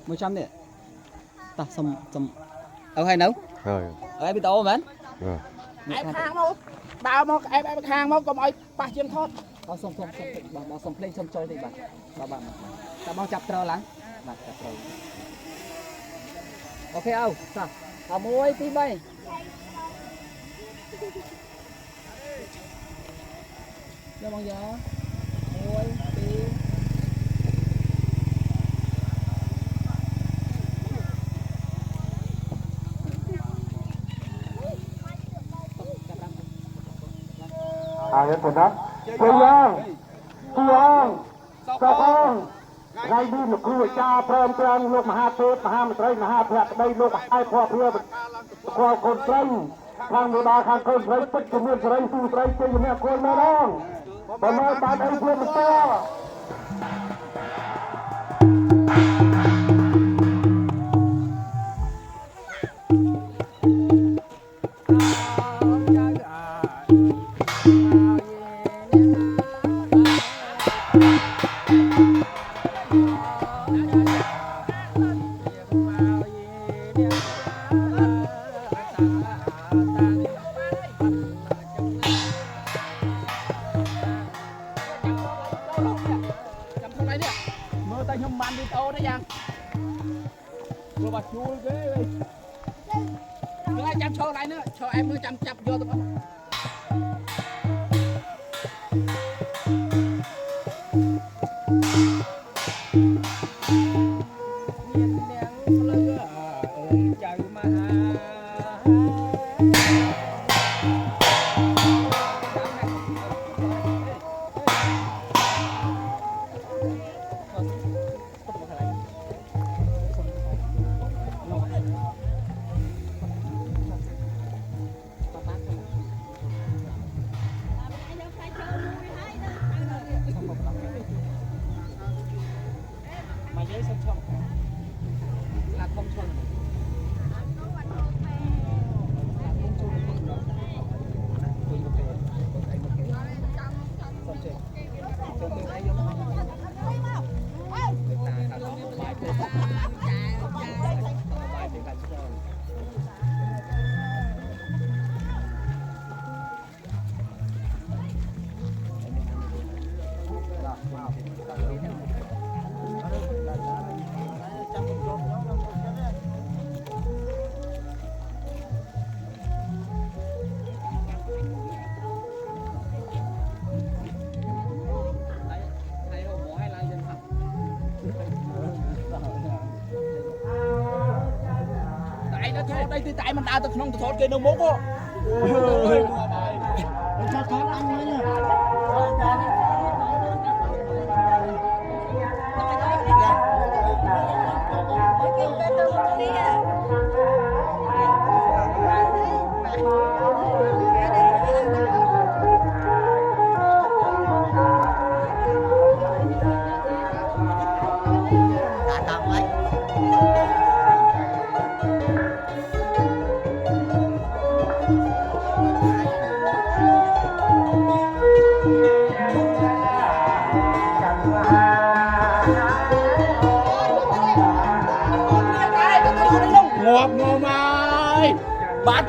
100នេះតោះសុំឲ្យហើយនៅហើយវីដេអូមែនអែបខាងមកដើរមកអែបខាងមកកុំឲ្យប៉ះជាងថតអសុំបាទសុំភ្លេងសុំចុយតិចបាទតែបងចាប់ត្រូវឡើងបាទចាប់ត្រូវអូខេអោតោះ1 2 3យកមកយក1 2ហើយទៅណាជួយយ៉ាងជួយសោកថ្ងៃនេះលោកគ្រូអាចារ្យព្រមទាំងលោកមហាទេពមហាមន្ត្រីមហាភក្តីលោកឯកភ័ព្វព្រាបគាត់កូនស្រីខាងមេដាខាងកូនស្រីទឹកជំនឿស្រីទូស្រីជ័យជំនះគួរនៅដល់បើមើលបានអីព្រមតខ្ញុំបានវីដេអូនេះយ៉ាងព្រោះបាជួលគេវិញចាំឈរកន្លែងនេះឈរអែមមើលចាំចាប់យកទាំងអស់មានទាំងស្លើចៅមហាđây thì tại mình đào từ không từ thốt kia đâu mốt cô cho thốt ăn nữa nha ngọt ngào mai bắt